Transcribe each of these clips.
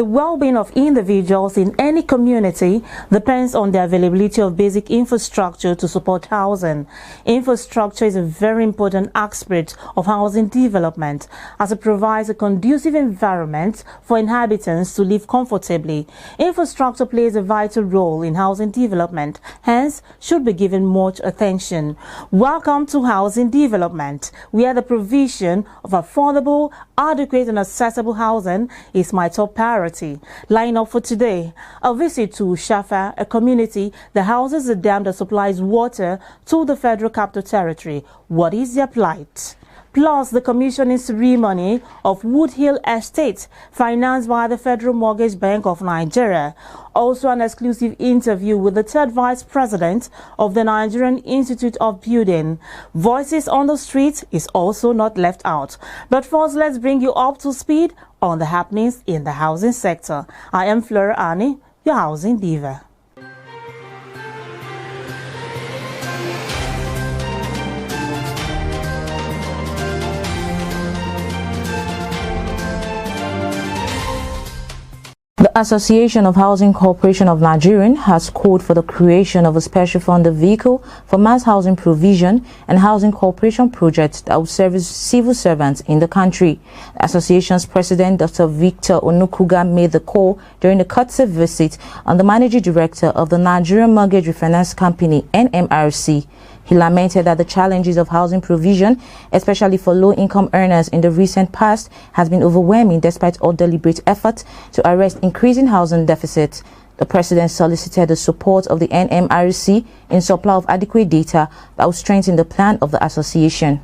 The well-being of individuals in any community depends on the availability of basic infrastructure to support housing. Infrastructure is a very important aspect of housing development as it provides a conducive environment for inhabitants to live comfortably. Infrastructure plays a vital role in housing development, hence should be given much attention. Welcome to Housing Development, where the provision of affordable, adequate and accessible housing is my top priority. Line up for today, a visit to Shafa, a community that houses a dam that supplies water to the Federal Capital Territory. What is their plight? Plus the commissioning ceremony of Wood Hill Estate, financed by the Federal Mortgage Bank of Nigeria. Also an exclusive interview with the third Vice President of the Nigerian Institute of Building. Voices on the Street is also not left out. But first, let's bring you up to speed on the happenings in the housing sector. I am Flora, your housing diva. The Association of Housing Corporation of Nigeria has called for the creation of a special funded vehicle for mass housing provision and housing corporation projects that will service civil servants in the country. The association's president, Dr. Victor Onukuga, made the call during a courtesy visit on the managing director of the Nigerian Mortgage Refinance Company, NMRC. He lamented that the challenges of housing provision, especially for low-income earners in the recent past, has been overwhelming despite all deliberate efforts to arrest increasing housing deficits. The president solicited the support of the NMRC in supply of adequate data that will strengthen the plan of the association.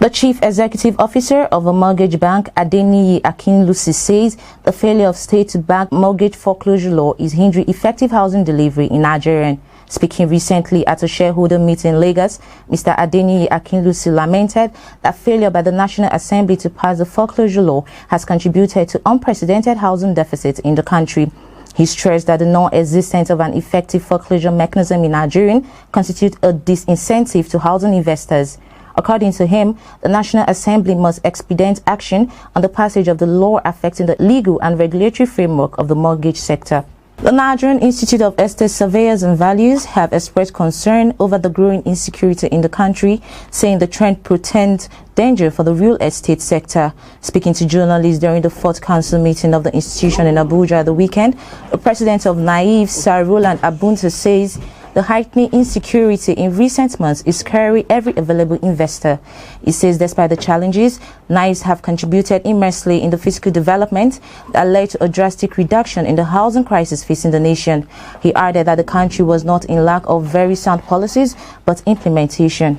The Chief Executive Officer of a mortgage bank, Adeniyi Akinlusi, says the failure of state to back mortgage foreclosure law is hindering effective housing delivery in Nigeria. Speaking recently at a shareholder meeting in Lagos, Mr. Adeniyi Akinlusi lamented that failure by the National Assembly to pass the foreclosure law has contributed to unprecedented housing deficits in the country. He stressed that the non-existence of an effective foreclosure mechanism in Nigeria constitutes a disincentive to housing investors. According to him, the National Assembly must expedite action on the passage of the law affecting the legal and regulatory framework of the mortgage sector. The Nigerian Institute of Estate Surveyors and Values have expressed concern over the growing insecurity in the country, saying the trend portends danger for the real estate sector. Speaking to journalists during the 4th Council meeting of the institution in Abuja the weekend, the president of NAIF, Sir Roland Abunta, says the heightening insecurity in recent months is scaring every available investor. He says despite the challenges, NAIFs have contributed immensely in the fiscal development that led to a drastic reduction in the housing crisis facing the nation. He added that the country was not in lack of very sound policies, but implementation.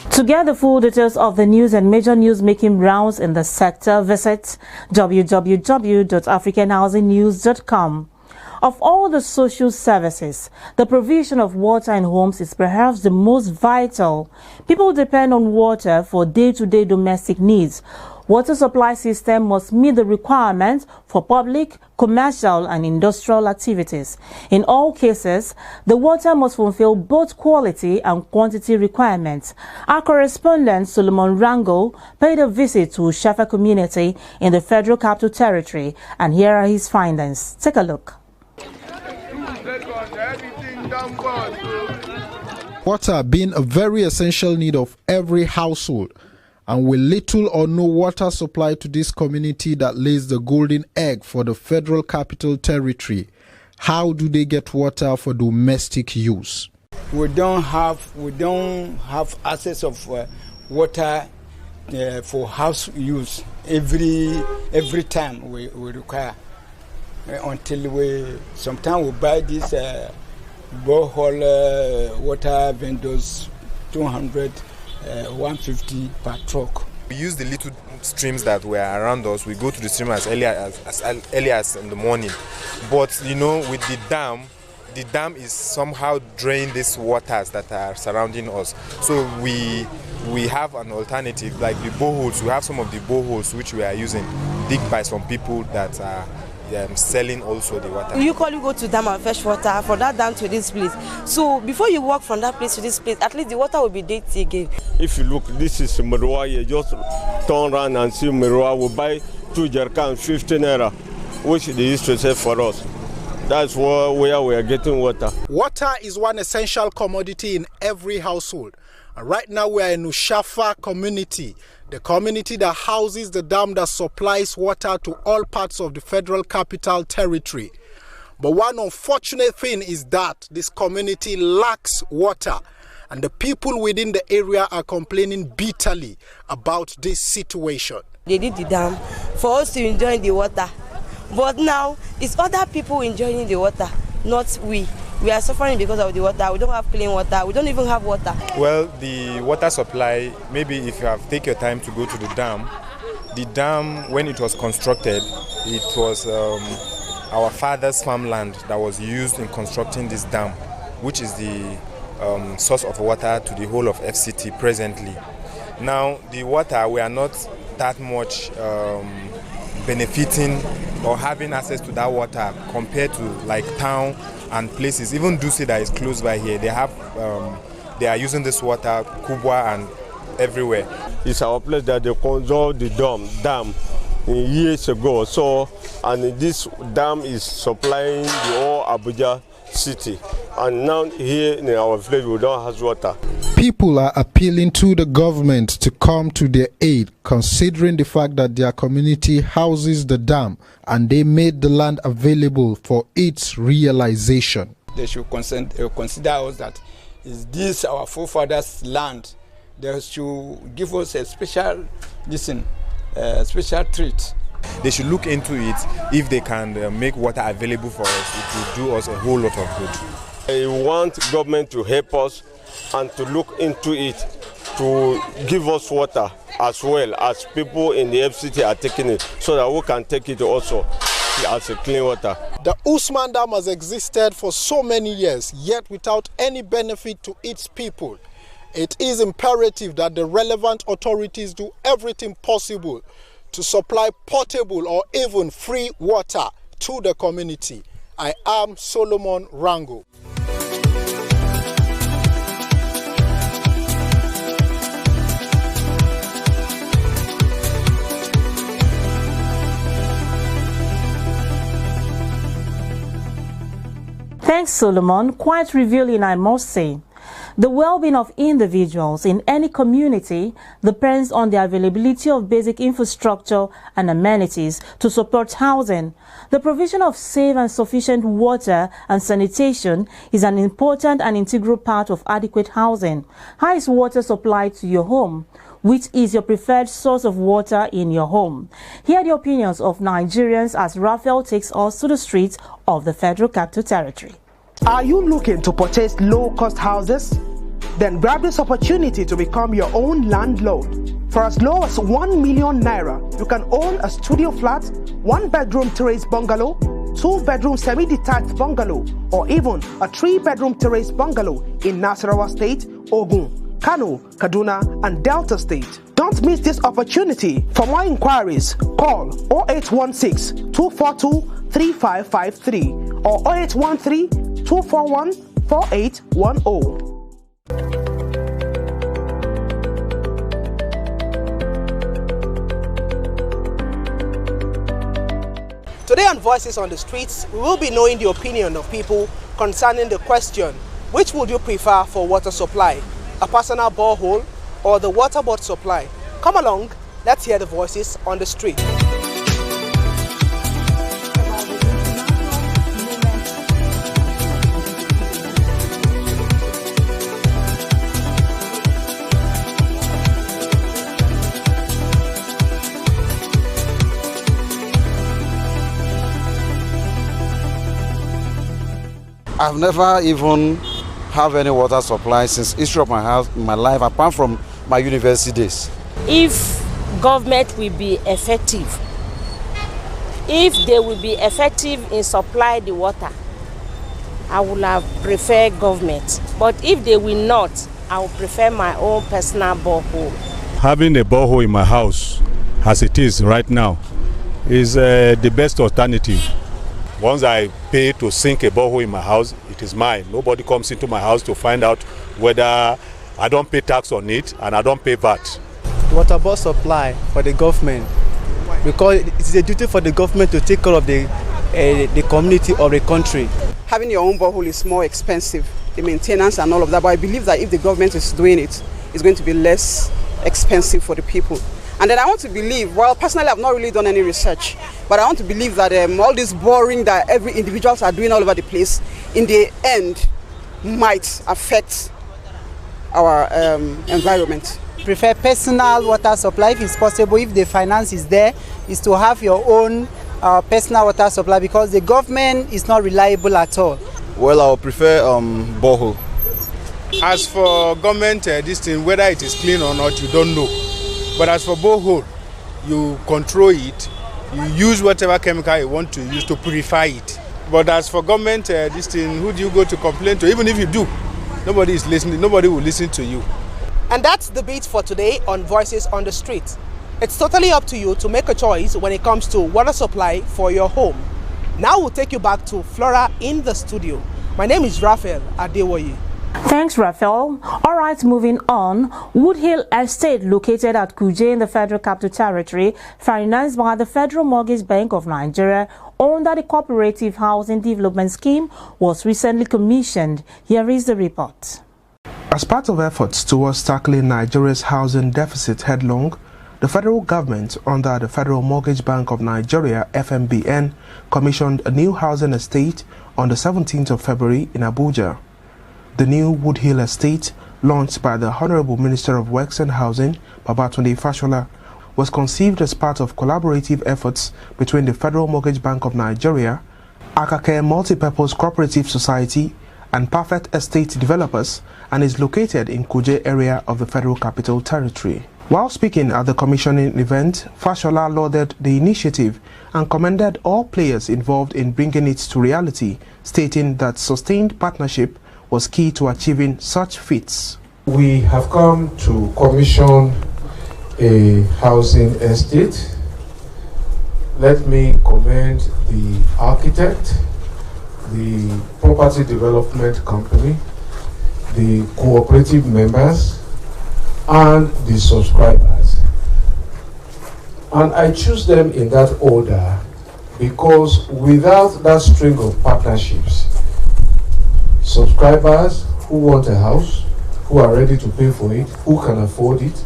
To get the full details of the news and major news making rounds in the sector, visit www.africanhousingnews.com. Of all the social services, the provision of water in homes is perhaps the most vital. People depend on water for day-to-day domestic needs. Water supply system must meet the requirements for public, commercial and industrial activities. In all cases, the water must fulfill both quality and quantity requirements. Our correspondent Solomon Rango paid a visit to Shafa community in the Federal Capital Territory, and here are his findings. Take a look. Water being a very essential need of every household, and with little or no water supply to this community that lays the golden egg for the Federal Capital Territory, how do they get water for domestic use? We don't have access of water for house use every time we require. Until sometimes we buy this borehole water vendors 200, 150 per truck. We use the little streams that were around us. We go to the stream as early as in the morning. But you know, with the dam is somehow draining these waters that are surrounding us. So we have an alternative, like the boreholes. We have some of the boreholes which we are using, digged by some people that are selling also the water. You go to dam and fetch water from that dam to this place. So before you walk from that place to this place, at least the water will be dirty again. If you look, this is Meroa. You just turn around and see Meroa. We buy 2 jerrycans 50 naira, which they used to sell for us. That's where we are getting water. Water is one essential commodity in every household. And right now we are in Ushafa community, the community that houses the dam that supplies water to all parts of the Federal Capital Territory. But one unfortunate thing is that this community lacks water, and the people within the area are complaining bitterly about this situation. They did the dam for us to enjoy the water. But now, it's other people enjoying the water, not we. We are suffering because of the water. We don't have clean water. We don't even have water. Well, the water supply, maybe if you have take your time to go to the dam, when it was constructed, it was our father's farmland that was used in constructing this dam, which is the source of water to the whole of FCT presently. Now, the water, we are not that much benefiting or having access to that water compared to like town and places. Even Dusi that is close by here, they are using this water, Kubwa and everywhere. It's our place that they construct the dam years ago. So, and this dam is supplying the whole Abuja city. And now here in our village we don't have water. People are appealing to the government to come to their aid, considering the fact that their community houses the dam and they made the land available for its realization. They should consider us that is this our forefathers' land. They should give us a special special treat. They should look into it. If they can make water available for us, it will do us a whole lot of good. I want government to help us and to look into it, to give us water as well as people in the FCT are taking it, so that we can take it also as a clean water. The Usman Dam has existed for so many years, yet without any benefit to its people. It is imperative that the relevant authorities do everything possible to supply potable or even free water to the community. I am Solomon Rango. Thanks, Solomon. Quite revealing, I must say. The well-being of individuals in any community depends on the availability of basic infrastructure and amenities to support housing. The provision of safe and sufficient water and sanitation is an important and integral part of adequate housing. How is water supplied to your home? Which is your preferred source of water in your home? Hear the opinions of Nigerians as Raphael takes us to the streets of the Federal Capital Territory. Are you looking to purchase low-cost houses? Then grab this opportunity to become your own landlord. For as low as 1 million naira, you can own a studio flat, 1-bedroom terrace bungalow, 2-bedroom semi-detached bungalow, or even a 3-bedroom terrace bungalow in Nasarawa State, Ogun, Kano, Kaduna, and Delta State. Don't miss this opportunity. For more inquiries, call 0816-242-3553 or 0813-241-4810. Today on Voices on the Streets, we will be knowing the opinion of people concerning the question, which would you prefer for water supply, a personal borehole or the water board supply? Come along, let's hear the voices on the street. I've never even have any water supply since history of my life, apart from my university days. If government will be effective, if they will be effective in supply the water, I would have preferred government. But if they will not, I would prefer my own personal borehole. Having a borehole in my house, as it is right now, is the best alternative. Once I pay to sink a borehole in my house, it is mine. Nobody comes into my house to find out whether I don't pay tax on it and I don't pay VAT. Water board supply for the government because it is a duty for the government to take care of the community or the country. Having your own borehole is more expensive, the maintenance and all of that, but I believe that if the government is doing it, it's going to be less expensive for the people. And then I want to believe, well, personally I've not really done any research, but I want to believe that all this boring that every individuals are doing all over the place, in the end, might affect our environment. Prefer personal water supply if it's possible. If the finance is there, is to have your own personal water supply, because the government is not reliable at all. Well, I would prefer borehole. As for government, this thing, whether it is clean or not, you don't know. But as for borehole, you control it, you use whatever chemical you want to use to purify it. But as for government, this thing, who do you go to complain to? Even if you do, nobody is listening, nobody will listen to you. And that's the beat for today on Voices on the Street. It's totally up to you to make a choice when it comes to water supply for your home. Now we'll take you back to Flora in the studio. My name is Raphael Adewoye. Thanks, Raphael. All right, moving on. Wood Hill Estate, located at Kuje in the Federal Capital Territory, financed by the Federal Mortgage Bank of Nigeria under the Cooperative Housing Development Scheme, was recently commissioned. Here is the report. As part of efforts towards tackling Nigeria's housing deficit headlong, the federal government, under the Federal Mortgage Bank of Nigeria, FMBN, commissioned a new housing estate on the 17th of February in Abuja. The new Wood Hill Estate, launched by the Honorable Minister of Works and Housing, Babatunde Fashola, was conceived as part of collaborative efforts between the Federal Mortgage Bank of Nigeria, Akake Multipurpose Cooperative Society, and Perfect Estate Developers, and is located in Kuje area of the Federal Capital Territory. While speaking at the commissioning event, Fashola lauded the initiative and commended all players involved in bringing it to reality, stating that sustained partnership was key to achieving such feats. We have come to commission a housing estate. Let me commend the architect, the property development company, the cooperative members, and the subscribers. And I choose them in that order because without that string of partnerships, subscribers who want a house, who are ready to pay for it, who can afford it,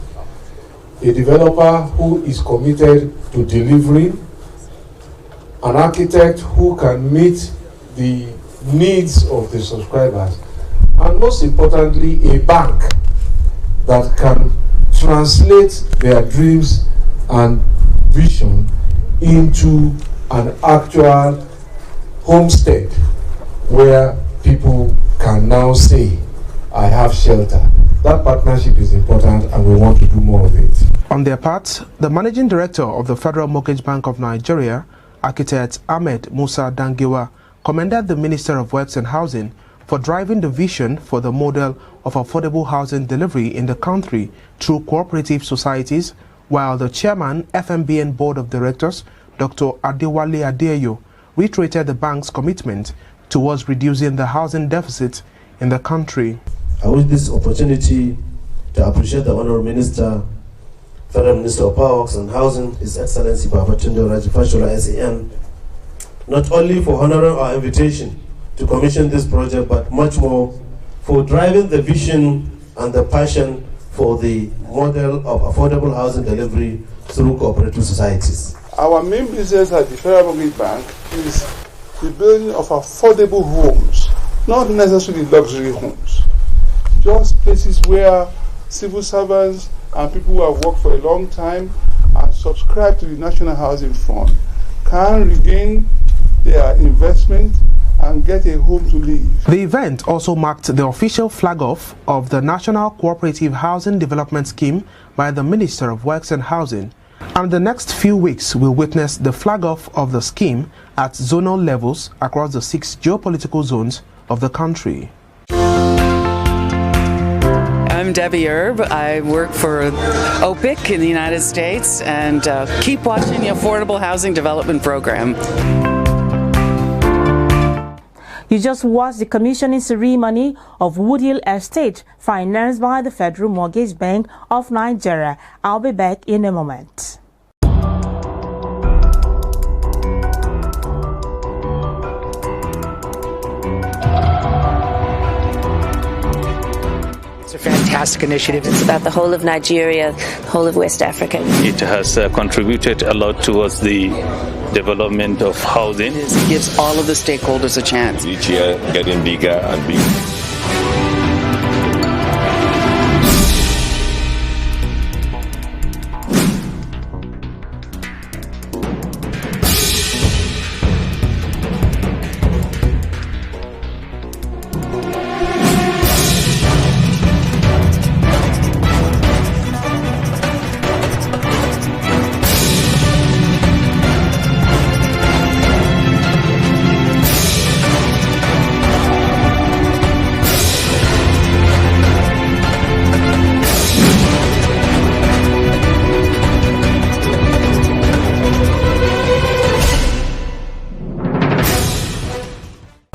a developer who is committed to delivering, an architect who can meet the needs of the subscribers, and most importantly, a bank that can translate their dreams and vision into an actual homestead where people can now say, I have shelter. That partnership is important and we want to do more of it. On their part, the Managing Director of the Federal Mortgage Bank of Nigeria, Architect Ahmed Musa Dangiwa, commended the Minister of Works and Housing for driving the vision for the model of affordable housing delivery in the country through cooperative societies, while the Chairman, FMBN Board of Directors, Dr. Adewale Adeyo, reiterated the bank's commitment towards reducing the housing deficit in the country. I wish this opportunity to appreciate the Honourable Minister, Federal Minister of Power Works and Housing, His Excellency Babatunde Fashola SAN, not only for honoring our invitation to commission this project, but much more for driving the vision and the passion for the model of affordable housing delivery through cooperative societies. Our main business at the Federal Mortgage Bank is the building of affordable homes, not necessarily luxury homes, just places where civil servants and people who have worked for a long time and subscribed to the National Housing Fund can regain their investment and get a home to live. The event also marked the official flag-off of the National Cooperative Housing Development Scheme by the Minister of Works and Housing, and the next few weeks will witness the flag-off of the scheme at zonal levels across the 6 geopolitical zones of the country. I'm Debbie Erb. I work for OPIC in the United States, and keep watching the Affordable Housing Development Program. You just watched the commissioning ceremony of Wood Hill Estate, financed by the Federal Mortgage Bank of Nigeria. I'll be back in a moment. fantastic initiative. It's about the whole of Nigeria, the whole of West Africa. It has contributed a lot towards the development of housing. It gives all of the stakeholders a chance. Each year getting bigger and bigger.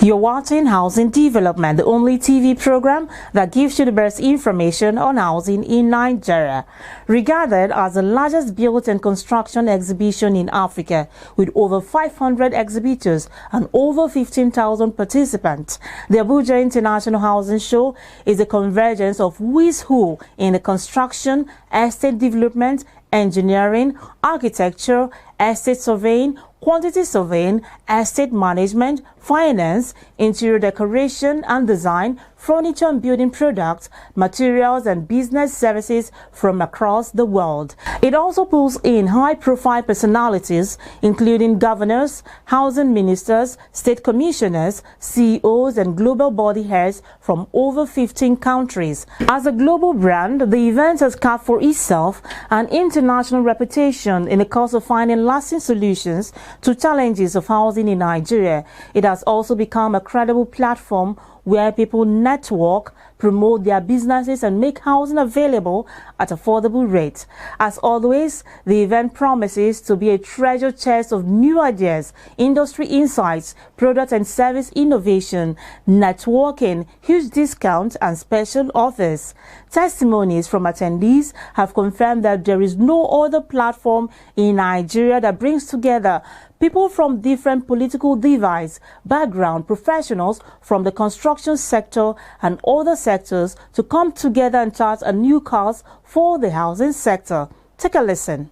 You're watching Housing Development, the only TV program that gives you the best information on housing in Nigeria. Regarded as the largest build and construction exhibition in Africa, with over 500 exhibitors and over 15,000 participants, the Abuja International Housing Show is a convergence of who's who in the construction, estate development, engineering, architecture, estate surveying, quantity surveying, estate management, finance, interior decoration and design, furniture and building products, materials and business services from across the world. It also pulls in high-profile personalities, including governors, housing ministers, state commissioners, CEOs and global body heads from over 15 countries. As a global brand, the event has carved for itself an international reputation in the cause of finding lasting solutions to challenges of housing in Nigeria. It has also become a credible platform where people network, promote their businesses and make housing available at affordable rates. As always, the event promises to be a treasure chest of new ideas, industry insights, product and service innovation, networking, huge discounts and special offers. Testimonies from attendees have confirmed that there is no other platform in Nigeria that brings together people from different political divides, background, professionals from the construction sector and other sectors to come together and chart a new course for the housing sector. Take a listen.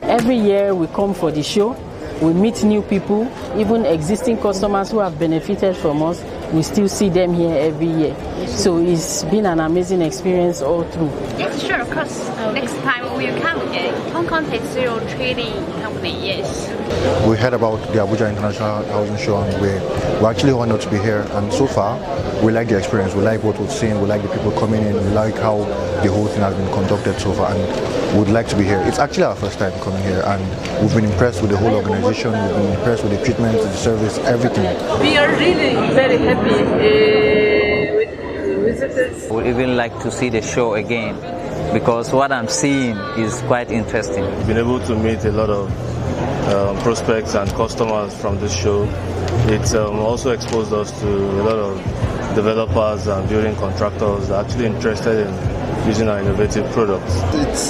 Every year we come for the show. We meet new people, even existing customers who have benefited from us. We still see them here every year. So it's been an amazing experience all through. Yes, sure, of course. Next time we will come again. Hong Kong Textile Trading Company, yes. We heard about the Abuja International Housing Show and we're actually honored to be here. And so far, we like the experience. We like what we've seen. We like the people coming in. We like how the whole thing has been conducted so far. And would like to be here. It's actually our first time coming here and we've been impressed with the whole organization, we've been impressed with the treatment, the service, everything. We are really very happy with visitors. I would even like to see the show again because what I'm seeing is quite interesting. We've been able to meet a lot of prospects and customers from this show. It's also exposed us to a lot of developers and building contractors that are actually interested in using our innovative products.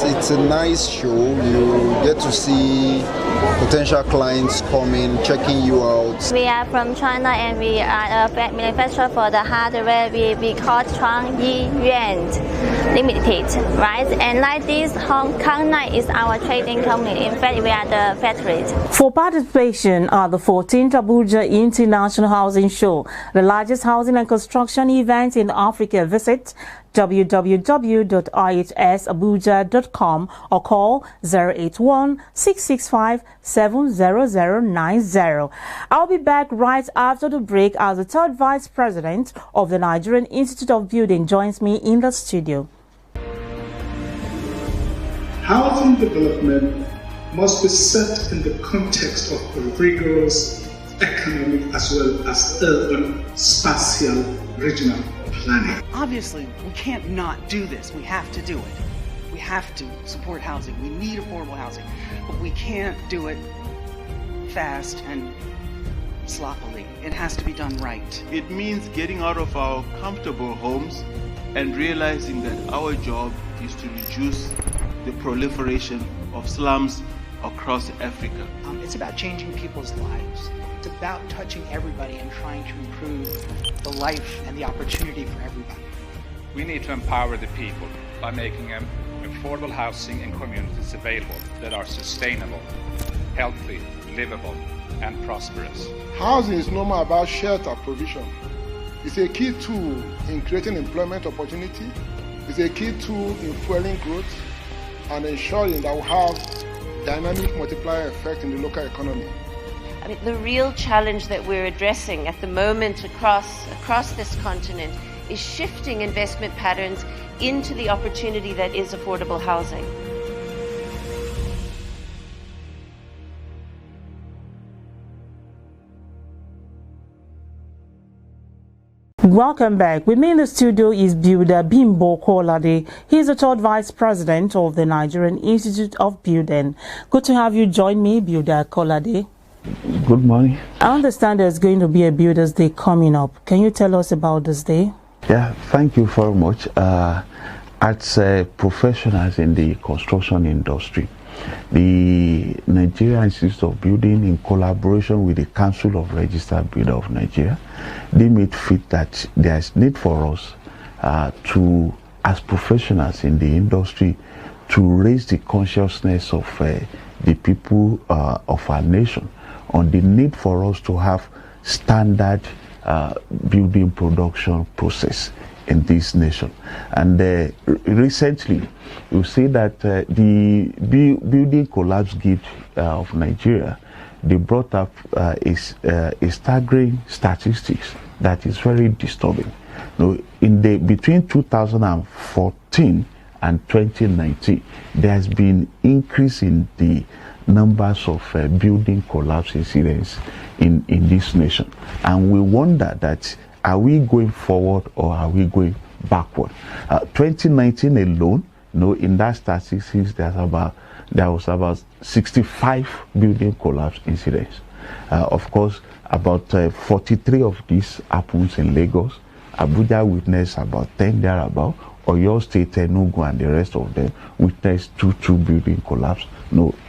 It's a nice show. You get to see potential clients coming, checking you out. We are from China and we are a manufacturer for the hardware. We call Chuang Yi Yuan Limited, right? And like this, Hong Kong Night is our trading company. In fact, we are the factory. For participation at the 14th Abuja International Housing Show, the largest housing and construction event in Africa, visit www.ihsabuja.com or call 081-665-70090. I'll be back right after the break as the third Vice President of the Nigerian Institute of Building joins me in the studio. Housing development must be set in the context of a rigorous economic as well as urban, spatial, regional planning. Obviously, we can't not do this. We have to do it. We have to support housing. We need affordable housing. But we can't do it fast and sloppily. It has to be done right. It means getting out of our comfortable homes and realizing that our job is to reduce the proliferation of slums across Africa. It's about changing people's lives. It's about touching everybody and trying to improve the life and the opportunity for everybody. We need to empower the people by making affordable housing in communities available that are sustainable, healthy, livable, and prosperous. Housing is no more about shelter provision. It's a key tool in creating employment opportunity. It's a key tool in fueling growth and ensuring that we have dynamic multiplier effect in the local economy. I mean, the real challenge that we're addressing at the moment across this continent is shifting investment patterns into the opportunity that is affordable housing. Welcome back. With me in the studio is Builder Bimbo Kolade. He's the third vice president of the Nigerian Institute of Building. Good to have you join me, Builder Kolade. Good morning. I understand there's going to be a Builders Day coming up. Can you tell us about this day? Yeah, thank you very much. As professionals in the construction industry, the Nigerian Institute of Building, in collaboration with the Council of Registered Builders of Nigeria, they made fit that there is need for us to, as professionals in the industry, to raise the consciousness of the people of our nation on the need for us to have standard building production process in this nation. And recently, you see that the Building Collapse Guide of Nigeria, they brought up a staggering statistics that is very disturbing. Between 2014 and 2019, there has been increase in the numbers of building collapse incidents in this nation, and we wonder that, are we going forward or are we going backward? 2019 alone, in that statistics, there was about 65 building collapse incidents. Of course, about 43 of these happens in Lagos. Abuja witnessed about 10 thereabout. Oyo State, Enugu, and the rest of them witnessed two building collapse.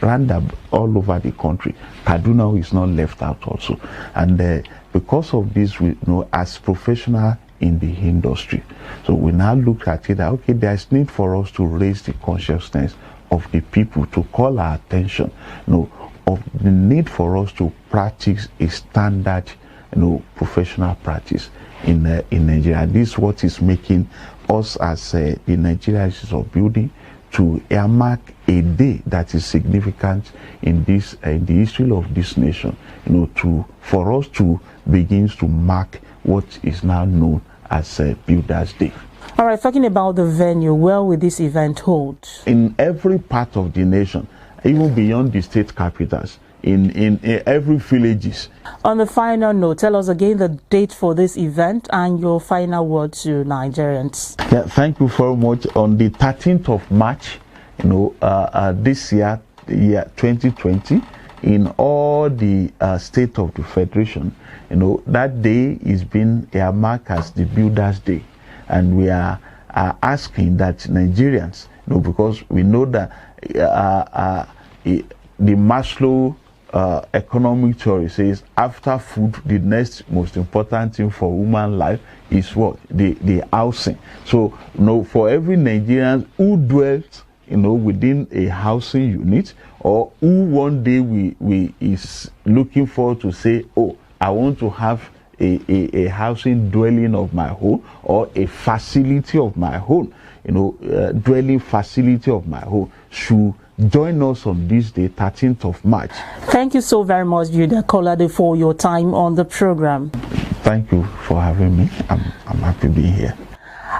Random all over the country. Kaduna is not left out also. And because of this, we as professionals in the industry, so we now look at it that, okay, there's need for us to raise the consciousness of the people, to call our attention of the need for us to practice a standard professional practice in Nigeria. This is what is making us as the Nigerian Institute of Building to earmark a day that is significant in the history of this nation, for us to begin to mark what is now known as Builders Day. All right, talking about the venue, where will this event hold? In every part of the nation, even beyond the state capitals, in every villages. On the final note, tell us again the date for this event and your final word to Nigerians. Yeah, thank you very much. On the 13th of March, this year, the year 2020, in all the state of the federation, that day is being earmarked as the Builders Day, and we are asking that Nigerians, because we know that the Maslow economic theory says after food, the next most important thing for human life is what? The housing. So, for every Nigerian who dwells, within a housing unit, or who one day we is looking forward to say, oh, I want to have a housing dwelling of my own, or a facility of my own, dwelling facility of my own, should join us on this day, 13th of March. Thank you so very much, Builder Kolade, for your time on the program. Thank you for having me. I'm happy being here.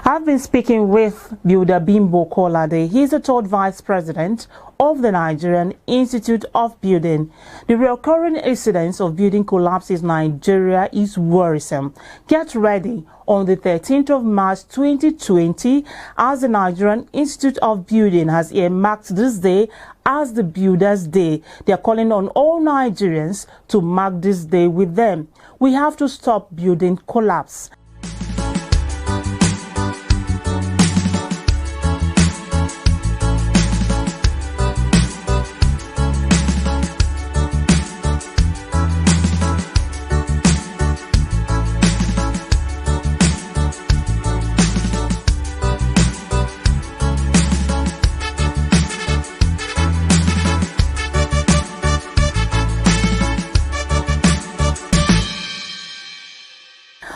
I've been speaking with Builder Bimbo Kolade. He's the third vice president of the Nigerian Institute of Building. The recurring incidence of building collapses in Nigeria is worrisome. Get ready on the 13th of March 2020, as the Nigerian Institute of Building has earmarked this day as the Builders' Day. They are calling on all Nigerians to mark this day with them. We have to stop building collapse.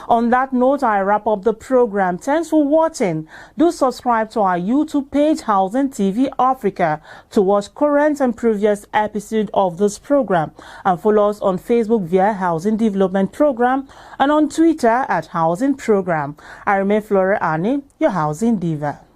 On that note, I wrap up the program. Thanks for watching. Do subscribe to our YouTube page, Housing TV Africa, to watch current and previous episodes of this program, and follow us on Facebook via Housing Development Program and on Twitter at Housing Program. I remain Flora, your Housing Diva.